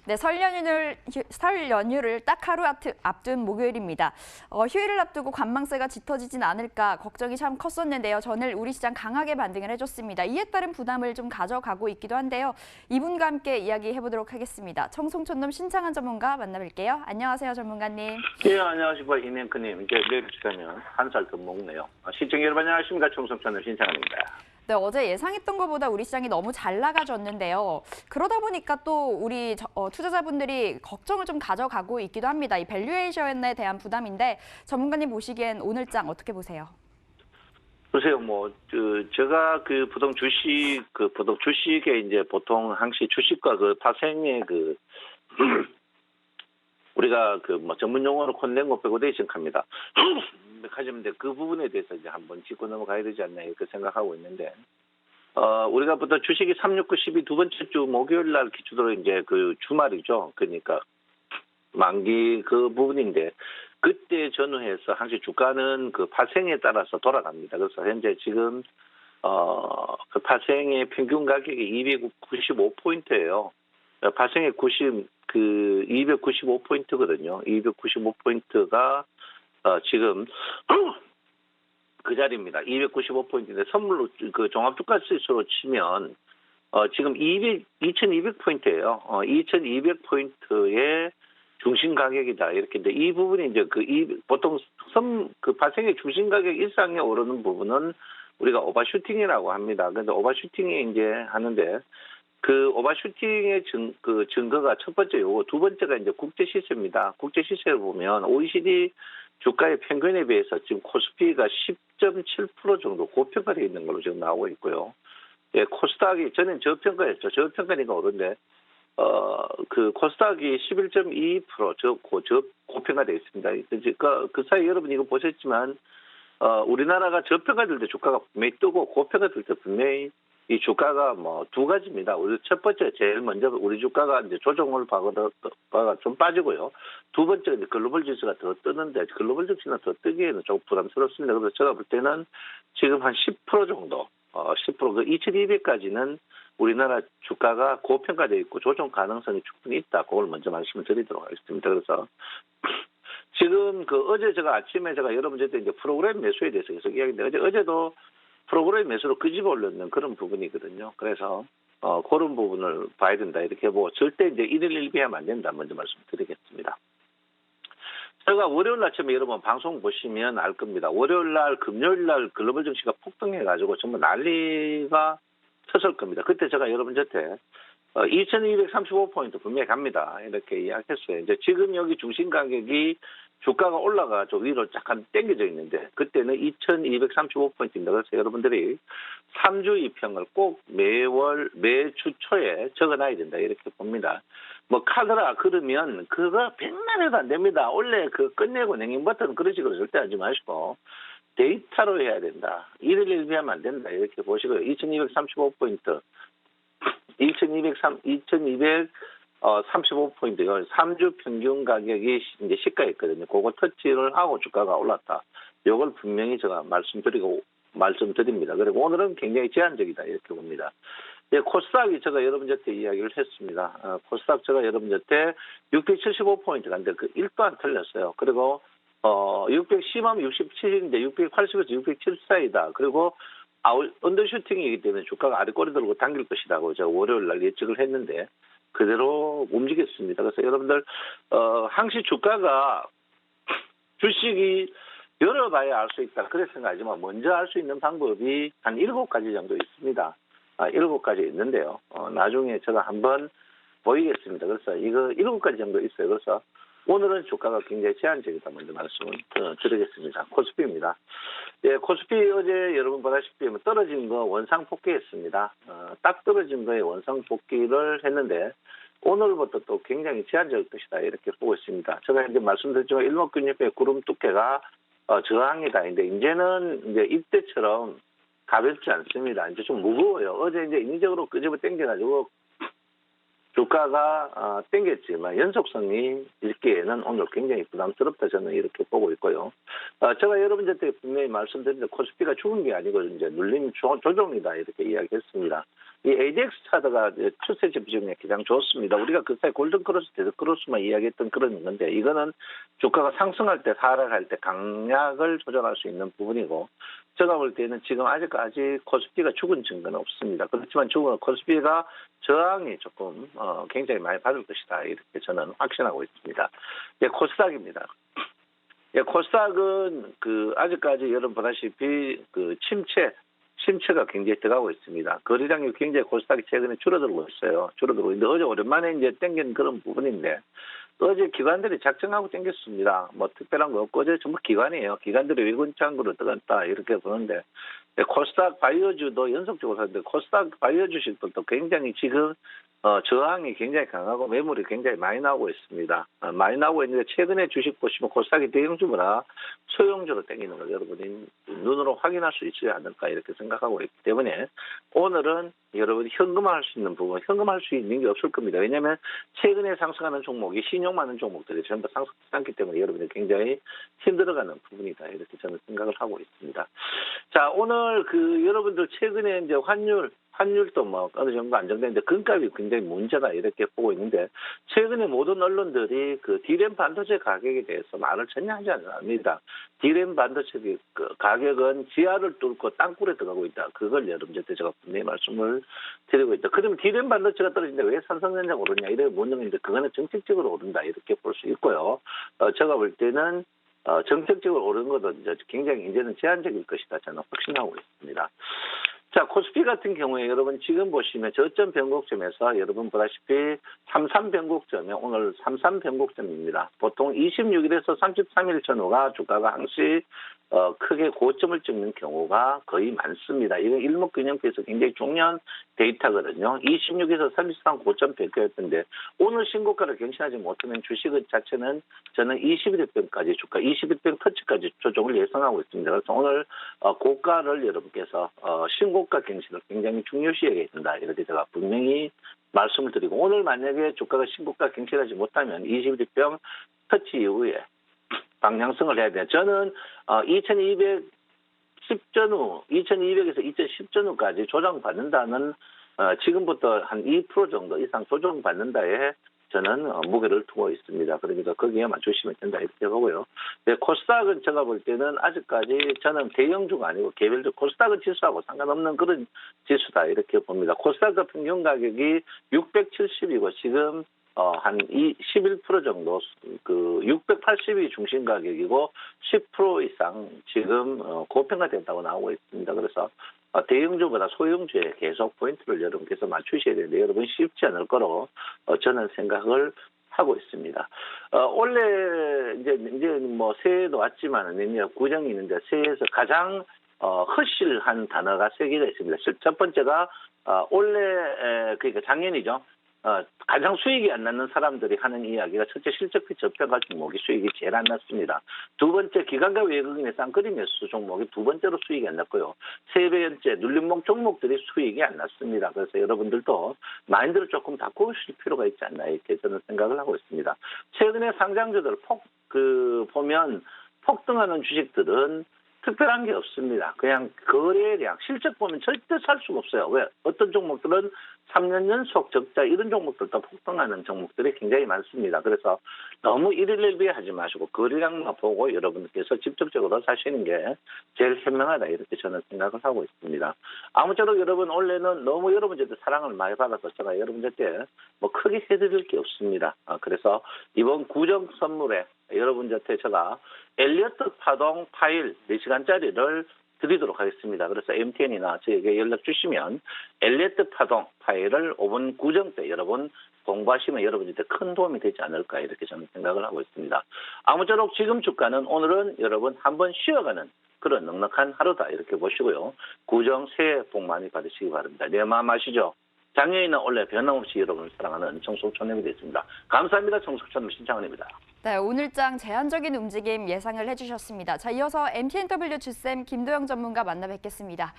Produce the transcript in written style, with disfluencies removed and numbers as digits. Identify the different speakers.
Speaker 1: 네, 설 연휴를 딱 하루 앞둔 목요일입니다. 휴일을 앞두고 관망세가 짙어지진 않을까 걱정이 참 컸었는데요. 전일 우리 시장 강하게 반등을 해줬습니다. 이에 따른 부담을 좀 가져가고 있기도 한데요. 이분과 함께 이야기해보도록 하겠습니다. 청송촌놈 신창한 전문가 만나뵐게요. 안녕하세요, 전문가님.
Speaker 2: 예, 안녕하십니까, 이명크님. 이제 내일 시간이면 한 살 더 먹네요. 시청자 여러분 안녕하십니까, 청송촌놈 신창한입니다.
Speaker 1: 네, 어제 예상했던 것보다 우리 시장이 너무 잘 나가졌는데요. 그러다 보니까 또 우리 투자자분들이 걱정을 좀 가져가고 있기도 합니다. 이 밸류에이션에 대한 부담인데 전문가님 보시기엔 오늘장 어떻게 보세요?
Speaker 2: 보세요, 제가 부동 주식에 이제 보통 항시 주식과 파생의 우리가 전문 용어로 콘덴고 백오데이션 합니다. 하시는데 그 부분에 대해서 이제 한번 짚고 넘어가야 되지 않나 이렇게 생각하고 있는데, 우리가 보통 주식이 3, 6, 9, 12 두 번째 주 목요일 날 기준으로 이제 주말이죠. 그러니까 만기 그 부분인데, 그때 전후해서 항시 주가는 파생에 따라서 돌아갑니다. 그래서 현재 지금, 파생의 평균 가격이 295포인트예요. 파생의 295포인트거든요. 295포인트가 지금 그 자리입니다. 295포인트인데 선물로 종합주가 지수로 치면 지금 2200포인트예요. 2200포인트의 중심 가격이다. 이렇게 인데 이 부분이 이제 보통 발생의 중심 가격 이상에 오르는 부분은 우리가 오버슈팅이라고 합니다. 그런데 오버슈팅이 이제 하는데 오버슈팅의 증거가 첫 번째 요거, 두 번째가 이제 국제 시세입니다. 국제 시세를 보면 OECD 주가의 평균에 비해서 지금 코스피가 10.7% 정도 고평가되어 있는 걸로 지금 나오고 있고요. 예, 코스닥이 전엔 저평가였죠. 저평가니까 오른데, 코스닥이 11.22% 고평가되어 있습니다. 그 사이 여러분 이거 보셨지만, 우리나라가 저평가될 때 주가가 분명히 뜨고 고평가될 때 분명히 이 주가가 두 가지입니다. 첫 번째, 제일 먼저 우리 주가가 이제 조정을 받아가 좀 빠지고요. 두 번째, 이제 글로벌 지수가 더 뜨는데, 글로벌 지수가 더 뜨기에는 조금 부담스럽습니다. 그래서 제가 볼 때는 지금 한 10% 정도, 10%, 2200까지는 우리나라 주가가 고평가되어 있고 조정 가능성이 충분히 있다. 그걸 먼저 말씀을 드리도록 하겠습니다. 그래서 지금 어제 아침에 여러분한테 이제 프로그램 매수에 대해서 계속 이야기했는데, 어제도 프로그램 매수로 끄집어 올렸는 그런 부분이거든요. 그래서 그런 부분을 봐야 된다. 이렇게 절대 이제 일일 일비하면 안 된다. 먼저 말씀드리겠습니다. 제가 월요일 아침에 여러분 방송 보시면 알 겁니다. 월요일 날, 금요일 날 글로벌 증시가 폭등해가지고 정말 난리가 쳤을 겁니다. 그때 제가 여러분한테 2235포인트 분명히 갑니다. 이렇게 이야기했어요. 이제 지금 여기 중심 가격이 주가가 올라가죠. 위로 약간 당겨져 있는데, 그때는 2235포인트입니다. 그래서 여러분들이 3주 이평을 꼭 매주 초에 적어놔야 된다. 이렇게 봅니다. 카더라 그러면 그거 100만 해도 안 됩니다. 원래 끝내고 냉긴 버튼 그런 식으로 절대 하지 마시고 데이터로 해야 된다. 일일 일비하면 안 된다. 이렇게 보시고요. 2235포인트. 2235포인트요. 3주 평균 가격이 이제 시가였거든요. 그거 터치를 하고 주가가 올랐다. 이걸 분명히 제가 말씀드립니다. 그리고 오늘은 굉장히 제한적이다. 이렇게 봅니다. 예, 코스닥이 제가 여러분한테 이야기를 했습니다. 코스닥 제가 여러분한테 675포인트 간데 1도 안 틀렸어요. 그리고 610하면 67인데 680에서 607 사이다. 그리고 언더슈팅이기 때문에 주가가 아래 꼬리 들고 당길 것이라고 제가 월요일 날 예측을 했는데 그대로 움직였습니다. 그래서 여러분들 항시 주가가 주식이 열어봐야 알 수 있다. 그렇게 생각하지만 먼저 알 수 있는 방법이 한 7가지 정도 있습니다. 7가지 있는데요. 나중에 제가 한번 보이겠습니다. 그래서 이거 7가지 정도 있어요. 그래서 오늘은 주가가 굉장히 제한적이다. 먼저 말씀을 드리겠습니다. 코스피입니다. 예, 코스피 어제 여러분 보다시피 떨어진 거 원상 복귀했습니다. 딱 떨어진 거에 원상 복귀를 했는데 오늘부터 또 굉장히 제한적일 것이다. 이렇게 보고 있습니다. 제가 이제 말씀드렸지만 일목균협의 구름 두께가 저항이다. 근데 이제는 이제 이때처럼 가볍지 않습니다. 이제 좀 무거워요. 어제 이제 인위적으로 끄집어 당겨가지고 주가가 땡겼지만 연속성이 있기에는 오늘 굉장히 부담스럽다 저는 이렇게 보고 있고요. 제가 여러분들한테 분명히 말씀드린 코스피가 죽은 게 아니고 이제 눌림 조정이다 이렇게 이야기했습니다. 이 ADX 차트가 추세 지표 가장 좋습니다. 우리가 그 사이 골든크로스, 데드크로스만 이야기했던 그런 건데 이거는 주가가 상승할 때 하락할 때 강약을 조절할 수 있는 부분이고 제가 볼 때는 지금 아직까지 코스피가 죽은 증거는 없습니다. 그렇지만 코스피가 저항이 조금 굉장히 많이 받을 것이다 이렇게 저는 확신하고 있습니다. 예, 코스닥입니다. 예, 코스닥은 아직까지 여러분 보다시피 침체가 굉장히 들어가고 있습니다. 거래량이 굉장히 코스닥이 최근에 줄어들고 있어요. 줄어들고 있는데 어제 오랜만에 이제 땡긴 그런 부분인데 어제 기관들이 작정하고 땡겼습니다. 뭐 특별한 거 없고 어제 전부 기관이에요. 기관들이 외군 창구로 들어갔다 이렇게 보는데 코스닥 바이오주도 연속적으로 하는데 코스닥 바이오 주식들도 굉장히 지금 저항이 굉장히 강하고 매물이 굉장히 많이 나오고 있습니다. 많이 나오고 있는데 최근에 주식 보시면 코스닥이 대형주보다 소형주로 땡기는 걸 여러분이 눈으로 확인할 수 있지 않을까 이렇게 생각하고 있기 때문에 오늘은 여러분이 현금화할 수 있는 부분, 현금화할 수 있는 게 없을 겁니다. 왜냐하면 최근에 상승하는 종목이 신용 많은 종목들이 전부 상승하지 않기 때문에 여러분이 굉장히 힘들어가는 부분이다 이렇게 저는 생각을 하고 있습니다. 자, 오늘 여러분들 최근에 이제 환율도 뭐 어느 정도 안정되는데 금값이 굉장히 문제다 이렇게 보고 있는데 최근에 모든 언론들이 디램 반도체 가격에 대해서 말을 전혀 하지 않습니다. 디램 반도체 가격은 지하를 뚫고 땅굴에 들어가고 있다. 그걸 여러분한테 제가 분명히 말씀을 드리고 있다. 그러면 디램 반도체가 떨어지는데 왜 삼성전자가 오르냐 이렇게 묻는데 그거는 정책적으로 오른다 이렇게 볼 수 있고요. 제가 볼 때는 정책적으로 오르는 것은 굉장히 이제는 제한적일 것이다. 저는 확신하고 있습니다. 자, 코스피 같은 경우에 여러분 지금 보시면 저점 변곡점에서 여러분 보다시피 33 변곡점에 오늘 33 변곡점입니다. 보통 26일에서 33일 전후가 주가가 항시 크게 고점을 찍는 경우가 거의 많습니다. 이건 일목균형표에서 굉장히 중요한 데이터거든요. 26에서 33 고점 변경했던데 오늘 신고가를 경신하지 못하면 주식 자체는 저는 21일병까지 주가 21병 터치까지 조정을 예상하고 있습니다. 그래서 오늘 고가를 여러분께서 신고가 경신을 굉장히 중요시 여겨야 된다. 이렇게 제가 분명히 말씀을 드리고 오늘 만약에 주가가 신고가 경신하지 못하면 21병 터치 이후에 방향성을 해야 돼요. 저는 2210 전후, 2200에서 2010 전후까지 조정받는다는 지금부터 한 2% 정도 이상 조정받는다에 저는 무게를 두고 있습니다. 그러니까 거기에만 주시면 된다 이렇게 보고요. 네, 코스닥은 제가 볼 때는 아직까지 저는 대형주가 아니고 개별적 코스닥은 지수하고 상관없는 그런 지수다 이렇게 봅니다. 코스닥 평균 가격이 670이고 지금 한 11% 정도 680이 중심 가격이고 10% 이상 지금 고평가된다고 나오고 있습니다. 그래서 대형주보다 소형주에 계속 포인트를 여러분께서 맞추셔야 되는데 여러분 쉽지 않을 거로 저는 생각을 하고 있습니다. 원래 이제 뭐 새해도 왔지만은 내년 구정이 있는데 새해에서 가장 허실한 단어가 세 개가 있습니다. 첫 번째가 올해 그러니까 작년이죠. 가장 수익이 안 나는 사람들이 하는 이야기가 첫째 실적비 저평가 종목이 수익이 제일 안 났습니다. 두 번째 기관과 외국인의 쌍끌이 매수 종목이 두 번째로 수익이 안 났고요. 세 번째 눌림목 종목들이 수익이 안 났습니다. 그래서 여러분들도 마인드를 조금 바꾸실 필요가 있지 않나 이렇게 저는 생각을 하고 있습니다. 최근에 상장주들 보면 폭등하는 주식들은 특별한 게 없습니다. 그냥 거래량, 실적 보면 절대 살 수가 없어요. 왜? 어떤 종목들은 3년 연속 적자 이런 종목들도 폭등하는 종목들이 굉장히 많습니다. 그래서 너무 일일비하지 마시고 거래량만 보고 여러분께서 직접적으로 사시는 게 제일 현명하다 이렇게 저는 생각을 하고 있습니다. 아무쪼록 여러분 올해는 너무 여러분한테 사랑을 많이 받아서 제가 여러분한테 뭐 크게 해드릴 게 없습니다. 그래서 이번 구정 선물에 여러분한테 제가 엘리어트 파동 파일 4시간짜리를 드리도록 하겠습니다. 그래서 MTN이나 저에게 연락 주시면 엘리어트 파동 파일을 5분 구정 때 여러분 공부하시면 여러분한테 큰 도움이 되지 않을까 이렇게 저는 생각을 하고 있습니다. 아무쪼록 지금 주가는 오늘은 여러분 한번 쉬어가는 그런 넉넉한 하루다 이렇게 보시고요. 구정 새해 복 많이 받으시기 바랍니다. 내 마음 아시죠? 작년에는 원래 변함없이 여러분을 사랑하는 정숙촌님이 되겠습니다. 감사합니다. 정숙촌님 신창원입니다.
Speaker 1: 네, 오늘장 제한적인 움직임 예상을 해주셨습니다. 자, 이어서 MTNW 주쌤 김도영 전문가 만나 뵙겠습니다.